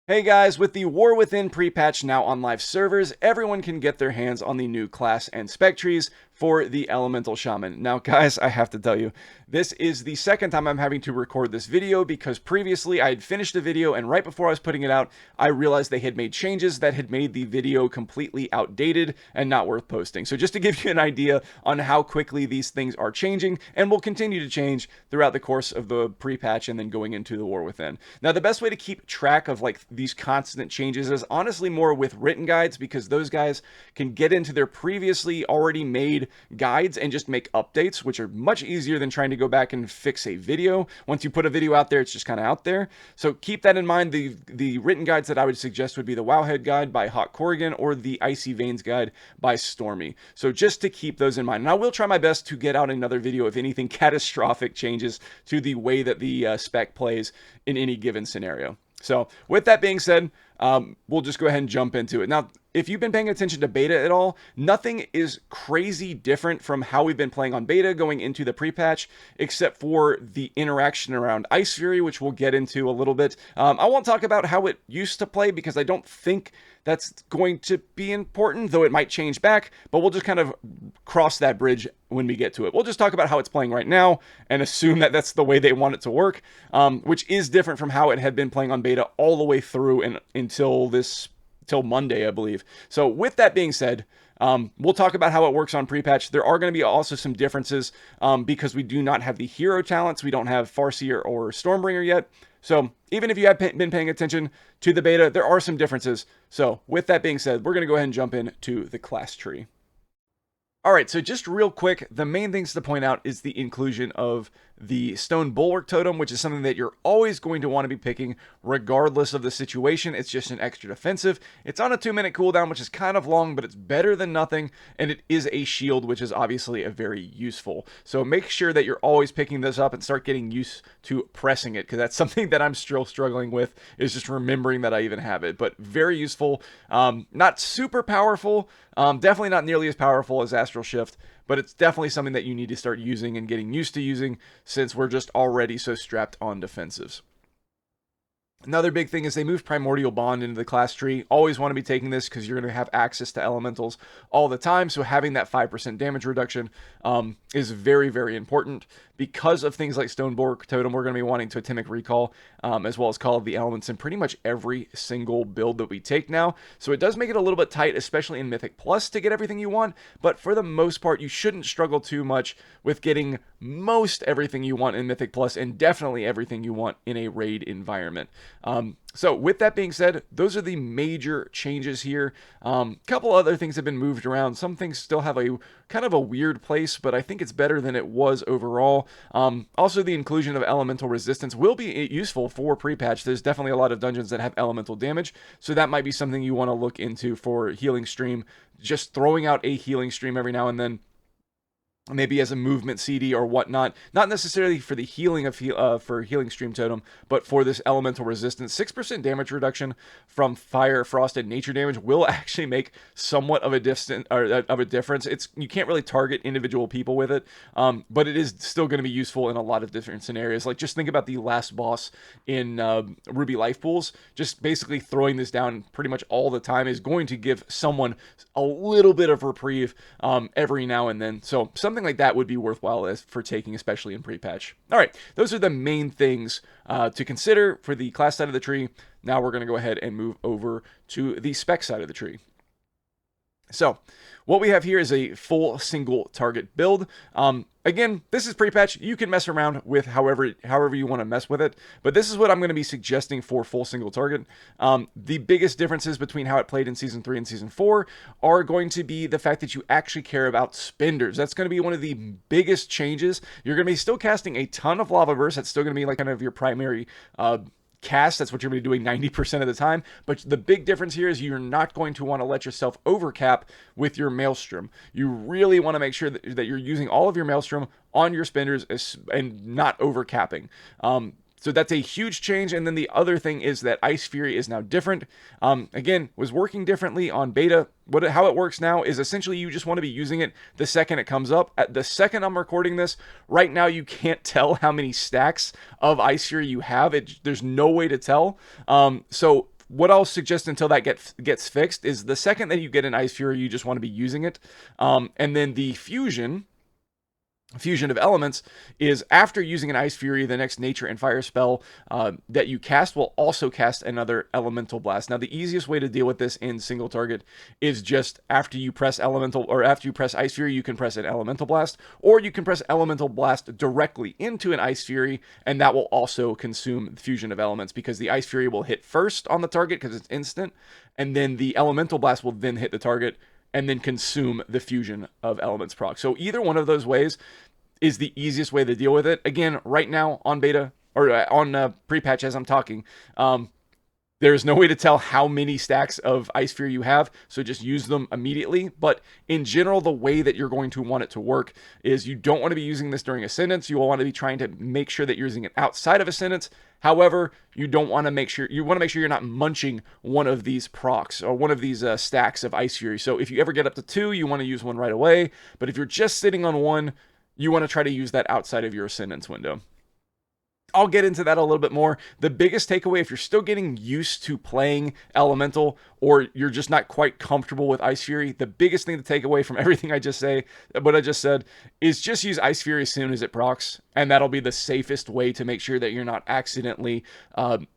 Hey guys, with the War Within pre-patch now on live servers, everyone can get their hands on the new class and spec trees for the Elemental Shaman. Now guys, I have to tell you, this is the second time I'm having to record this video because previously I had finished a video and right before I was putting it out, I realized they had made changes that had made the video completely outdated and not worth posting. So just to give you an idea on how quickly these things are changing and will continue to change throughout the course of the pre-patch and then going into the War Within. Now the best way to keep track of like these constant changes is honestly more with written guides, because those guys can get into their previously already made guides and just make updates, which are much easier than trying to go back and fix a video. Once you put a video out there, it's just kind of out there. So keep that in mind. The written guides that I would suggest would be the Wowhead guide by Hawk Corrigan or the Icy Veins guide by Stormy. So just to keep those in mind. And I will try my best to get out another video if anything catastrophic changes to the way that the spec plays in any given scenario. So with that being said, we'll just go ahead and jump into it. Now, if you've been paying attention to beta at all, nothing is crazy different from how we've been playing on beta going into the pre-patch, except for the interaction around Ice Fury, which we'll get into a little bit. I won't talk about how it used to play because I don't think that's going to be important, though it might change back, but we'll just kind of cross that bridge when we get to it. We'll just talk about how it's playing right now and assume that that's the way they want it to work, which is different from how it had been playing on beta all the way through and until Monday, I believe. So with that being said, we'll talk about how it works on pre-patch. There are going to be also some differences because we do not have the hero talents. We don't have Farseer or Stormbringer yet. So even if you have been paying attention to the beta, there are some differences. So with that being said, we're going to go ahead and jump into the class tree. Alright, so just real quick, the main things to point out is the inclusion of the Stone Bulwark Totem, which is something that you're always going to want to be picking regardless of the situation. It's just an extra defensive. It's on a 2-minute cooldown, which is kind of long, but it's better than nothing, and it is a shield, which is obviously a very useful. So make sure that you're always picking this up and start getting used to pressing it, because that's something that I'm still struggling with, is just remembering that I even have it. But very useful, not super powerful, definitely not nearly as powerful as Astral Shift, but it's definitely something that you need to start using and getting used to using since we're just already so strapped on defensives. Another big thing is they moved Primordial Bond into the class tree. Always want to be taking this because you're going to have access to elementals all the time. So having that 5% damage reduction is very, very important. Because of things like Stone Bulwark Totem, we're going to be wanting Totemic Recall, as well as Call of the Elements in pretty much every single build that we take now. So it does make it a little bit tight, especially in Mythic Plus, to get everything you want. But for the most part, you shouldn't struggle too much with getting most everything you want in Mythic Plus, and definitely everything you want in a raid environment. So with that being said, those are the major changes here. Couple other things have been moved around. Some things still have a kind of a weird place, but I think it's better than it was overall. Also, the inclusion of elemental resistance will be useful for pre-patch. There's definitely a lot of dungeons that have elemental damage, so that might be something you want to look into for healing stream. Just throwing out a healing stream every now and then, maybe as a movement CD or whatnot, not necessarily for the healing of for Healing Stream Totem, but for this elemental resistance. 6% damage reduction from fire, frost, and nature damage will actually make somewhat of a difference. You can't really target individual people with it, but it is still going to be useful in a lot of different scenarios. Like just think about the last boss in Ruby Life Pools. Just basically throwing this down pretty much all the time is going to give someone a little bit of reprieve every now and then. So something like that would be worthwhile for taking, especially in pre-patch. All right, those are the main things to consider for the class side of the tree. Now we're going to go ahead and move over to the spec side of the tree. So what we have here is a full single target build. Again, this is pre-patch. You can mess around with however you want to mess with it, but this is what I'm going to be suggesting for full single target. The biggest differences between how it played in Season 3 and Season 4 are going to be the fact that you actually care about spenders. That's going to be one of the biggest changes. You're going to be still casting a ton of Lava Burst. That's still going to be like kind of your primary cast. That's what you're going to be doing 90% of the time. But the big difference here is you're not going to want to let yourself overcap with your Maelstrom. You really want to make sure that you're using all of your Maelstrom on your spenders and not overcapping. So that's a huge change. And then the other thing is that Ice Fury is now different. Again, was working differently on beta. How it works now is essentially you just want to be using it the second it comes up. At the second I'm recording this, right now you can't tell how many stacks of Ice Fury you have. There's no way to tell. So what I'll suggest until that gets fixed is the second that you get an Ice Fury, you just want to be using it. And then the fusion of elements is after using an Ice Fury, the next nature and fire spell that you cast will also cast another elemental blast. Now, the easiest way to deal with this in single target is just after you press elemental, or after you press Ice Fury, you can press an elemental blast, or you can press elemental blast directly into an Ice Fury, and that will also consume the fusion of elements, because the Ice Fury will hit first on the target because it's instant, and then the elemental blast will then hit the target and then consume the fusion of elements proc. So either one of those ways is the easiest way to deal with it. Again, right now on beta, or on pre-patch as I'm talking, there's no way to tell how many stacks of Ice Fury you have, so just use them immediately. But in general, the way that you're going to want it to work is you don't want to be using this during Ascendance. You will want to be trying to make sure that you're using it outside of Ascendance. However, you want to make sure you're not munching one of these procs or one of these stacks of Ice Fury. So if you ever get up to 2, you want to use one right away. But if you're just sitting on 1, you want to try to use that outside of your Ascendance window. I'll get into that a little bit more. The biggest takeaway, if you're still getting used to playing Elemental, or you're just not quite comfortable with Ice Fury, the biggest thing to take away from everything what I just said, is just use Ice Fury as soon as it procs, and that'll be the safest way to make sure that you're not accidentally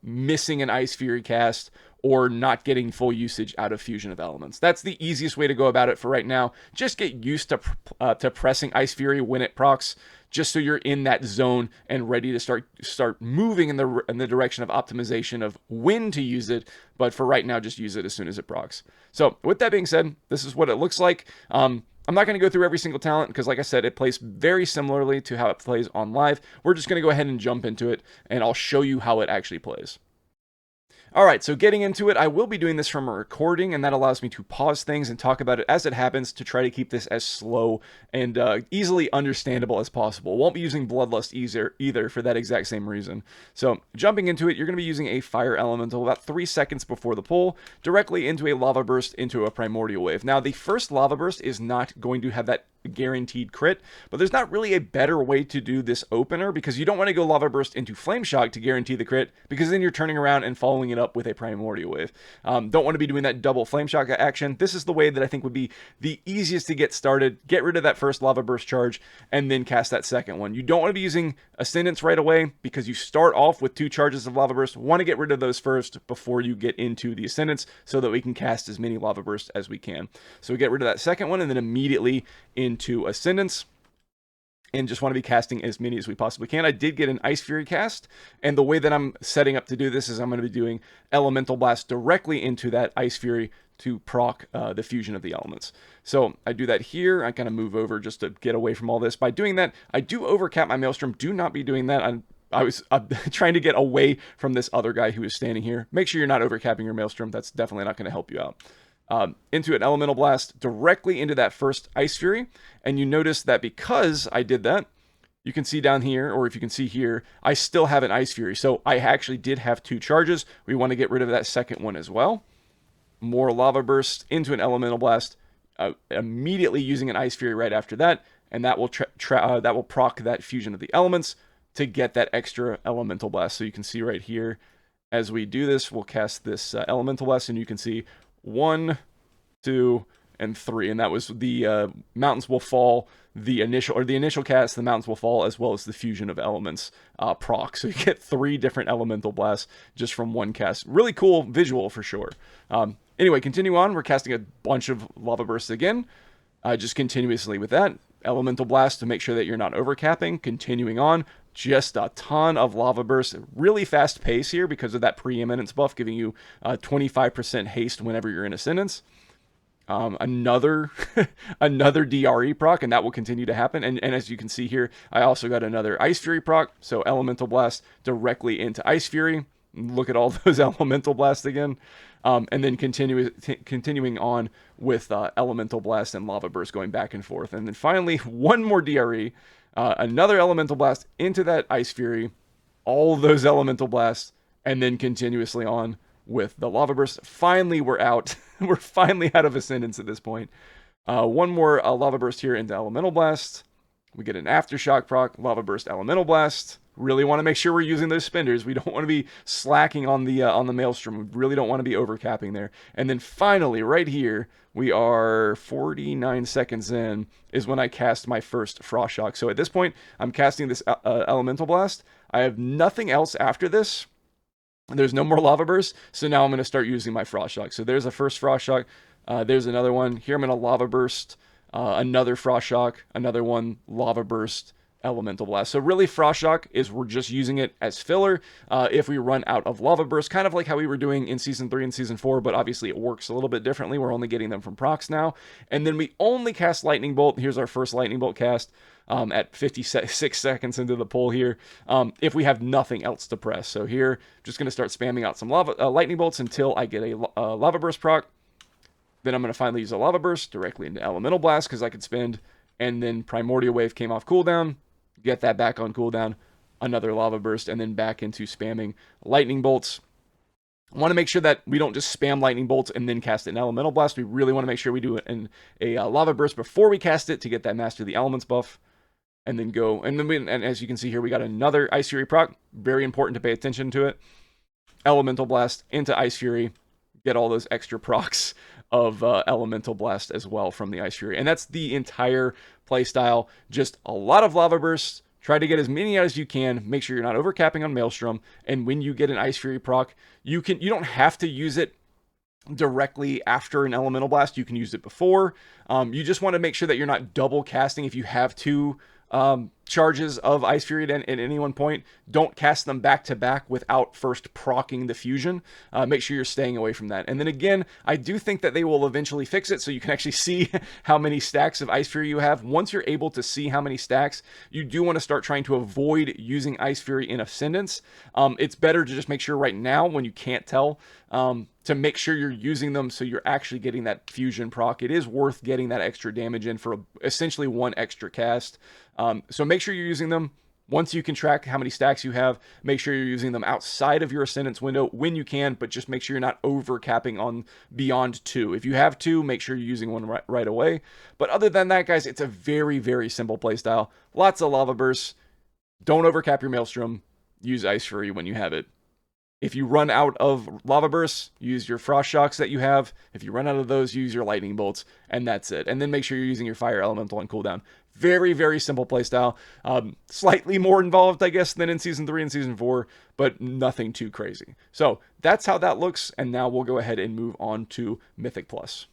missing an Ice Fury cast, or not getting full usage out of Fusion of Elements. That's the easiest way to go about it for right now. Just get used to pressing Ice Fury when it procs, just so you're in that zone and ready to start moving in the direction of optimization of when to use it. But for right now, just use it as soon as it procs. So with that being said, this is what it looks like. I'm not going to go through every single talent because, like I said, it plays very similarly to how it plays on live. We're just going to go ahead and jump into it, and I'll show you how it actually plays. Alright, so getting into it, I will be doing this from a recording, and that allows me to pause things and talk about it as it happens to try to keep this as slow and easily understandable as possible. Won't be using Bloodlust either for that exact same reason. So, jumping into it, you're going to be using a Fire Elemental about 3 seconds before the pull, directly into a Lava Burst into a Primordial Wave. Now, the first Lava Burst is not going to have that guaranteed crit, but there's not really a better way to do this opener, because you don't want to go Lava Burst into Flame Shock to guarantee the crit, because then you're turning around and following it up with a Primordial Wave. Don't want to be doing that double Flame Shock action. This is the way that I think would be the easiest to get started. Get rid of that first Lava Burst charge, and then cast that second one. You don't want to be using Ascendance right away, because you start off with 2 charges of Lava Burst. Want to get rid of those first before you get into the Ascendance, so that we can cast as many Lava Bursts as we can. So we get rid of that second one, and then immediately into Ascendance, and just want to be casting as many as we possibly can. I did get an Ice Fury cast, and the way that I'm setting up to do this is I'm going to be doing Elemental Blast directly into that Ice Fury to proc the fusion of the elements. So I do that here. I kind of move over just to get away from all this. By doing that, I do overcap my Maelstrom. Do not be doing that. I was trying to get away from this other guy who is standing here. Make sure you're not overcapping your Maelstrom. That's definitely not going to help you out. Into an Elemental Blast directly into that first Ice Fury, and you notice that because I did that, you can see down here, or if you can see here, I still have an Ice Fury. So I actually did have 2 charges. We want to get rid of that second one as well. More Lava Burst into an Elemental Blast, immediately using an Ice Fury right after that, and that will proc that fusion of the elements to get that extra Elemental Blast. So you can see right here, as we do this, we'll cast this Elemental Blast, and you can see 1, 2, and 3, and that was the mountains will fall. The initial cast, the mountains will fall, as well as the fusion of elements proc. So you get 3 different elemental blasts just from one cast. Really cool visual for sure. Anyway, continue on. We're casting a bunch of lava bursts again, just continuously with that elemental blast to make sure that you're not overcapping. Continuing on. Just a ton of lava bursts, really fast pace here because of that preeminence buff, giving you 25% haste whenever you're in Ascendance. Another DRE proc, and that will continue to happen. And as you can see here, I also got another Ice Fury proc, so Elemental Blast directly into Ice Fury. Look at all those Elemental Blasts again. And then continuing on with Elemental Blast and Lava Burst going back and forth. And then finally, one more DRE. Another Elemental Blast into that Ice Fury, all of those Elemental Blasts, and then continuously on with the Lava Burst. Finally, we're out. We're finally out of Ascendance at this point. One more Lava Burst here into Elemental Blast. We get an Aftershock proc, Lava Burst, Elemental Blast, Really want to make sure we're using those spinders. We don't want to be slacking on the maelstrom. We really don't want to be overcapping there. And then finally, right here, we are 49 seconds in, is when I cast my first Frost Shock. So at this point, I'm casting this Elemental Blast. I have nothing else after this. There's no more Lava Burst, so now I'm going to start using my Frost Shock. So there's a first Frost Shock. There's another one. Here I'm going to Lava Burst, another Frost Shock, another one, Lava Burst, Elemental Blast. So really, Frost Shock is we're just using it as filler if we run out of Lava Burst, kind of like how we were doing in Season 3 and Season 4, but obviously it works a little bit differently. We're only getting them from procs now. And then we only cast Lightning Bolt. Here's our first Lightning Bolt cast at 56 seconds into the pull here, if we have nothing else to press. So here, I'm just going to start spamming out some Lightning Bolts until I get a Lava Burst proc. Then I'm going to finally use a Lava Burst directly into Elemental Blast because I could spend. And then Primordial Wave came off cooldown. Get that back on cooldown, another Lava Burst, and then back into spamming Lightning Bolts. I want to make sure that we don't just spam Lightning Bolts and then cast it in Elemental Blast. We really want to make sure we do it in a Lava Burst before we cast it to get that Master of the Elements buff. And then go, and as you can see here, we got another Ice Fury proc. Very important to pay attention to it. Elemental Blast into Ice Fury. Get all those extra procs of Elemental Blast as well from the Ice Fury. And that's the entire playstyle. Just a lot of Lava Bursts. Try to get as many out as you can. Make sure you're not overcapping on Maelstrom. And when you get an Ice Fury proc, you don't have to use it directly after an Elemental Blast. You can use it before. You just want to make sure that you're not double casting. If you have two charges of Ice Fury at any one point, don't cast them back to back without first proccing the fusion. Make sure you're staying away from that. And then again, I do think that they will eventually fix it so you can actually see how many stacks of Ice Fury you have. Once you're able to see how many stacks, you do want to start trying to avoid using Ice Fury in Ascendance. It's better to just make sure right now, when you can't tell, to make sure you're using them so you're actually getting that fusion proc. It is worth getting that extra damage in for essentially one extra cast. So make sure you're using them. Once you can track how many stacks you have, make sure you're using them outside of your Ascendance window when you can, but just make sure you're not over capping on beyond 2. If you have 2, make sure you're using one right away. But other than that, guys, it's a very, very simple playstyle. Lots of Lava Bursts. Don't overcap your Maelstrom. Use Ice Fury when you have it. If you run out of Lava Bursts, use your Frost Shocks that you have. If you run out of those, use your Lightning Bolts, and that's it. And then make sure you're using your Fire Elemental on cooldown. Very, very simple playstyle. Slightly more involved, I guess, than in Season 3 and Season 4, but nothing too crazy. So that's how that looks, and now we'll go ahead and move on to Mythic Plus.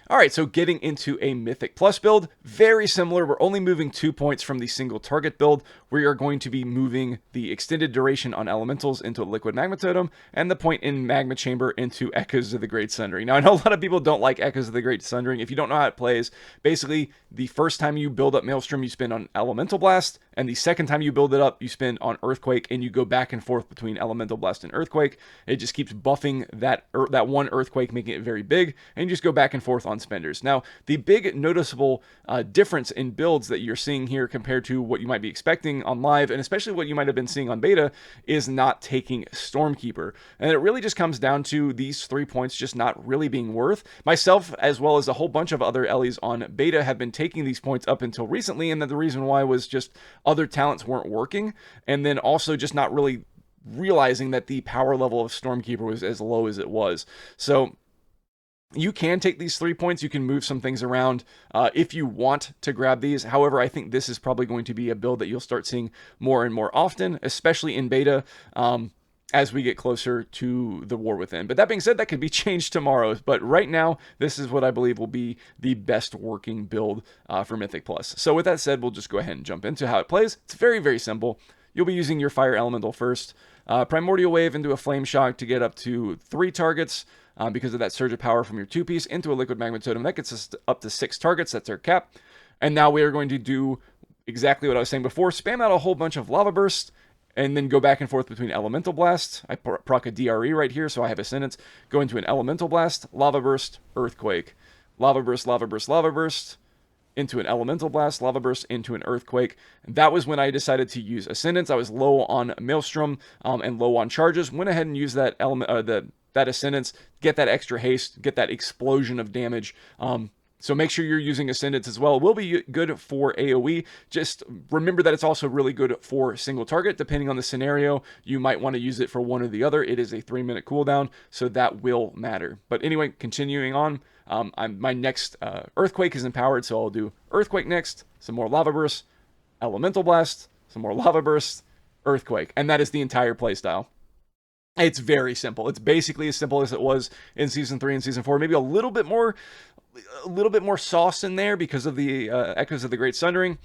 Alright, so getting into a Mythic Plus build, very similar. We're only moving 2 points from the single target build. We are going to be moving the extended duration on elementals into a Liquid Magma Totem, and the point in Magma Chamber into Echoes of the Great Sundering. Now, I know a lot of people don't like Echoes of the Great Sundering. If you don't know how it plays, basically, the first time you build up Maelstrom, you spend on Elemental Blast, and the second time you build it up, you spend on Earthquake, and you go back and forth between Elemental Blast and Earthquake. It just keeps buffing that one Earthquake, making it very big, and you just go back and forth on spenders. Now, the big noticeable difference in builds that you're seeing here compared to what you might be expecting on live, and especially what you might have been seeing on beta, is not taking Stormkeeper. And it really just comes down to these 3 points just not really being worth. Myself, as well as a whole bunch of other Ellies on beta, have been taking these points up until recently, and that the reason why was just other talents weren't working, and then also just not really realizing that the power level of Stormkeeper was as low as it was. So you can take these 3 points. You can move some things around if you want to grab these. However, I think this is probably going to be a build that you'll start seeing more and more often, especially in beta, as we get closer to the War Within. But that being said, that could be changed tomorrow. But right now, this is what I believe will be the best working build for Mythic Plus. So with that said, we'll just go ahead and jump into how it plays. It's very, very simple. You'll be using your Fire Elemental first. Primordial Wave into a Flame Shock to get up to 3 targets. Because of that surge of power from your 2-piece into a Liquid Magma Totem. That gets us up to 6 targets. That's our cap. And now we are going to do exactly what I was saying before. Spam out a whole bunch of Lava Bursts, and then go back and forth between Elemental Blast. I proc a DRE right here, so I have Ascendance. Go into an Elemental Blast, Lava Burst, Earthquake. Lava Burst, Lava Burst, Lava Burst, into an Elemental Blast, Lava Burst, into an Earthquake. And that was when I decided to use Ascendance. I was low on Maelstrom and low on charges. Went ahead and used that that Ascendance, get that extra haste, get that explosion of damage, So make sure you're using Ascendance as well. It will be good for AoE. Just remember that it's also really good for single target. Depending on the scenario, you might want to use it for one or the other. It is a 3-minute cooldown, so that will matter. But anyway, continuing on, my next Earthquake is empowered, so I'll do Earthquake next, some more Lava Burst, Elemental Blast, some more Lava Burst, Earthquake. And that is the entire playstyle. It's very simple. It's basically as simple as it was in Season 3 and Season 4. Maybe a little bit more sauce in there because of the Echoes of the Great Sundering.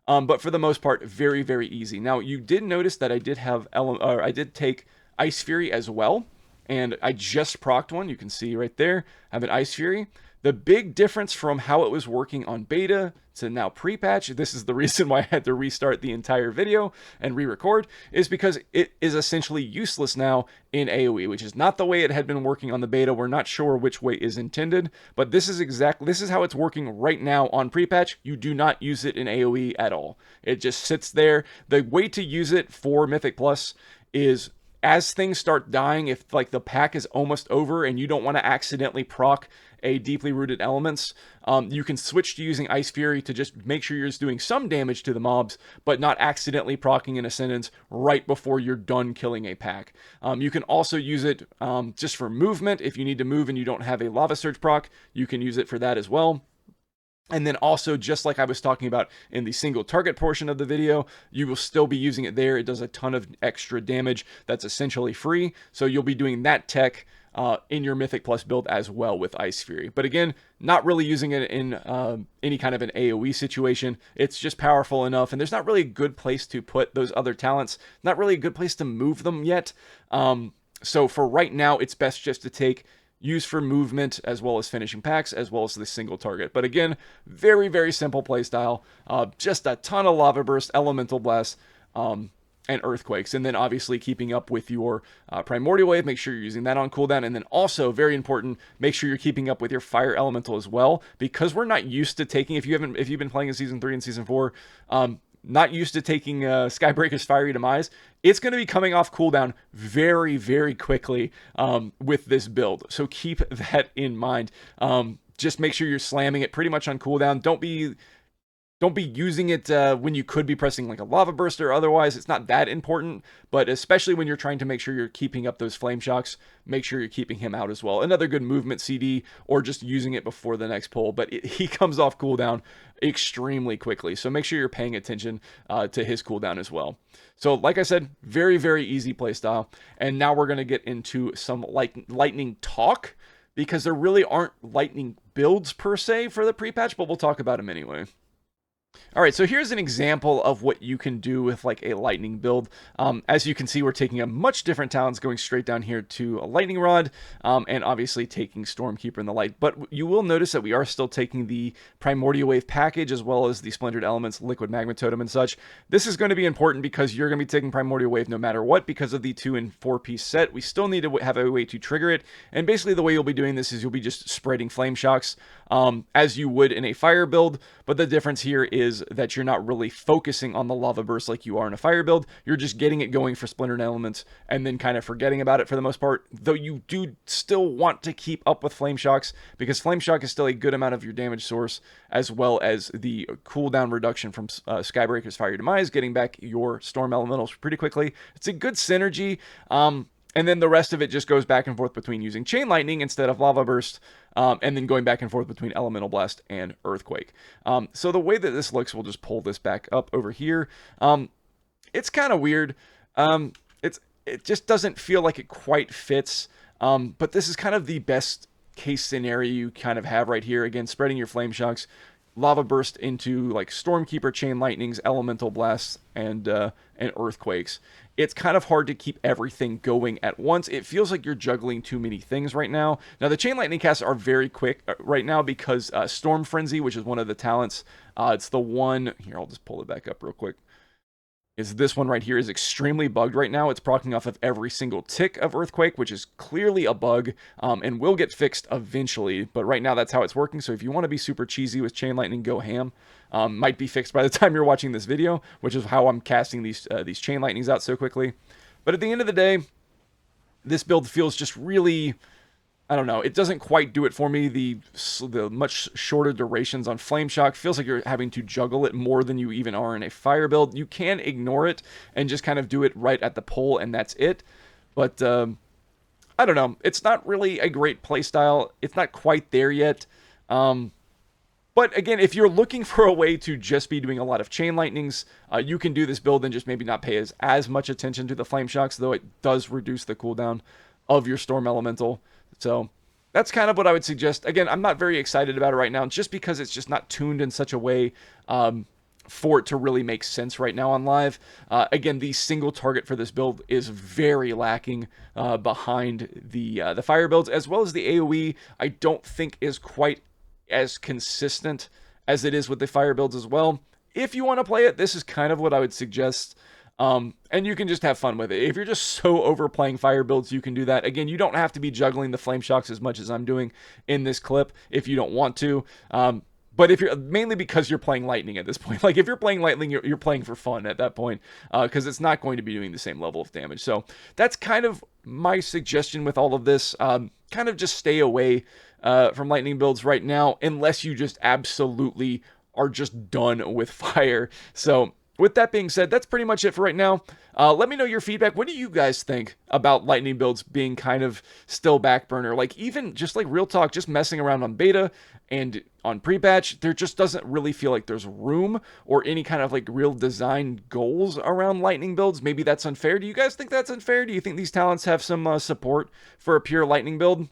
But for the most part, very, very easy. Now, you did notice that I did take Ice Fury as well. And I just procced one. You can see right there, I have an Ice Fury. The big difference from how it was working on beta to now pre-patch, this is the reason why I had to restart the entire video and re-record, is because it is essentially useless now in AoE, which is not the way it had been working on the beta. We're not sure which way is intended, but this is how it's working right now on pre-patch. You do not use it in AoE at all. It just sits there. The way to use it for Mythic Plus is as things start dying, if like the pack is almost over and you don't want to accidentally proc a deeply rooted elements, you can switch to using Ice Fury to just make sure you're just doing some damage to the mobs, but not accidentally proccing an Ascendance right before you're done killing a pack. You can also use it just for movement. If you need to move and you don't have a Lava Surge proc, you can use it for that as well. And then also, just like I was talking about in the single target portion of the video, you will still be using it there. It does a ton of extra damage that's essentially free. So you'll be doing that tech in your Mythic Plus build as well with Ice Fury. But again, not really using it in any kind of an AoE situation. It's just powerful enough, and there's not really a good place to put those other talents. Not really a good place to move them yet. So for right now, it's best just to use for movement as well as finishing packs as well as the single target. But again, very, very simple playstyle. Just a ton of Lava Burst, Elemental Blast, and Earthquakes. And then obviously keeping up with your Primordial Wave. Make sure you're using that on cooldown. And then also, very important, make sure you're keeping up with your Fire Elemental as well. Because we're not used to taking, if you've been playing in Season 3 and Season 4, not used to taking Skybreaker's Fiery Demise, it's going to be coming off cooldown very, very quickly with this build. So keep that in mind. Just make sure you're slamming it pretty much on cooldown. Don't be using it when you could be pressing like a Lava Burst or otherwise. It's not that important, but especially when you're trying to make sure you're keeping up those Flame Shocks, make sure you're keeping him out as well. Another good movement CD, or just using it before the next pull, but he comes off cooldown extremely quickly, so make sure you're paying attention to his cooldown as well. So like I said, very, very easy playstyle. And now we're going to get into some lightning talk, because there really aren't lightning builds per se for the pre-patch, but we'll talk about them anyway. All right, so here's an example of what you can do with like a lightning build. As you can see, we're taking a much different talents, going straight down here to a lightning rod, and obviously taking Stormkeeper in the light. But you will notice that we are still taking the Primordial Wave package, as well as the Splintered Elements, Liquid Magma Totem, and such. This is going to be important because you're going to be taking Primordial Wave no matter what, because of the 2- and 4-piece set. We still need to have a way to trigger it, and basically the way you'll be doing this is you'll be just spreading Flame Shocks as you would in a fire build, but the difference here is that you're not really focusing on the Lava Burst like you are in a fire build. You're just getting it going for Splintered Elements and then kind of forgetting about it for the most part, though you do still want to keep up with Flame Shocks, because Flame Shock is still a good amount of your damage source, as well as the cooldown reduction from Skybreaker's Fiery Demise, getting back your Storm Elementals pretty quickly. It's a good synergy. And then the rest of it just goes back and forth between using Chain Lightning instead of Lava Burst, and then going back and forth between Elemental Blast and Earthquake. So the way that this looks, we'll just pull this back up over here. It's kind of weird. It just doesn't feel like it quite fits, but this is kind of the best case scenario you kind of have right here. Again, spreading your Flame Shocks, Lava Burst into like Stormkeeper, Chain Lightnings, Elemental Blasts, and Earthquakes. It's kind of hard to keep everything going at once. It feels like you're juggling too many things right now. Now, the Chain Lightning casts are very quick right now because Storm Frenzy, which is one of the talents, it's the one... Here, I'll just pull it back up real quick. Is this one right here is extremely bugged right now. It's proccing off of every single tick of Earthquake, which is clearly a bug, and will get fixed eventually. But right now, that's how it's working. So if you want to be super cheesy with Chain Lightning, go ham. Might be fixed by the time you're watching this video, which is how I'm casting these Chain Lightnings out so quickly. But at the end of the day, this build feels just really... I don't know. It doesn't quite do it for me. The much shorter durations on Flame Shock feels like you're having to juggle it more than you even are in a fire build. You can ignore it and just kind of do it right at the pull, and that's it. But I don't know. It's not really a great playstyle. It's not quite there yet. But again, if you're looking for a way to just be doing a lot of chain lightnings, you can do this build and just maybe not pay as much attention to the flame shocks, though it does reduce the cooldown of your storm elemental. So that's kind of what I would suggest. Again, I'm not very excited about it right now, just because it's just not tuned in such a way for it to really make sense right now on live. Again, the single target for this build is very lacking behind the fire builds, as well as the AoE. I don't think is quite as consistent as it is with the fire builds as well. If you want to play it, this is kind of what I would suggest. And you can just have fun with it. If you're just so overplaying fire builds, you can do that. Again, you don't have to be juggling the flame shocks as much as I'm doing in this clip if you don't want to. But if you're mainly because you're playing lightning at this point, like if you're playing lightning, you're playing for fun at that point, because it's not going to be doing the same level of damage. So that's kind of my suggestion with all of this. Kind of just stay away from lightning builds right now, unless you just absolutely are just done with fire. So with that being said, that's pretty much it for right now. Let me know your feedback. What do you guys think about lightning builds being kind of still back burner? Like, even just like real talk, just messing around on beta and on pre-patch, there just doesn't really feel like there's room or any kind of like real design goals around lightning builds. Maybe that's unfair. Do you guys think that's unfair? Do you think these talents have some support for a pure lightning build?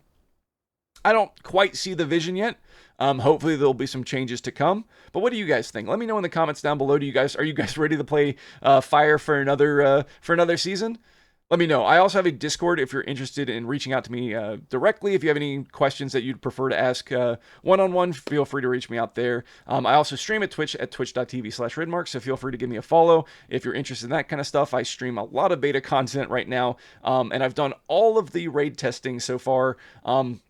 I don't quite see the vision yet. Hopefully there'll be some changes to come. But what do you guys think? Let me know in the comments down below. Are you guys ready to play Fire for another season? Let me know. I also have a Discord if you're interested in reaching out to me directly. If you have any questions that you'd prefer to ask one-on-one, feel free to reach me out there. I also stream at Twitch at twitch.tv/ridmark, so feel free to give me a follow if you're interested in that kind of stuff. I stream a lot of beta content right now, and I've done all of the raid testing so far,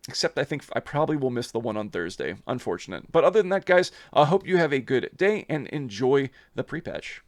except I think I probably will miss the one on Thursday. Unfortunate. But other than that, guys, I hope you have a good day and enjoy the pre-patch.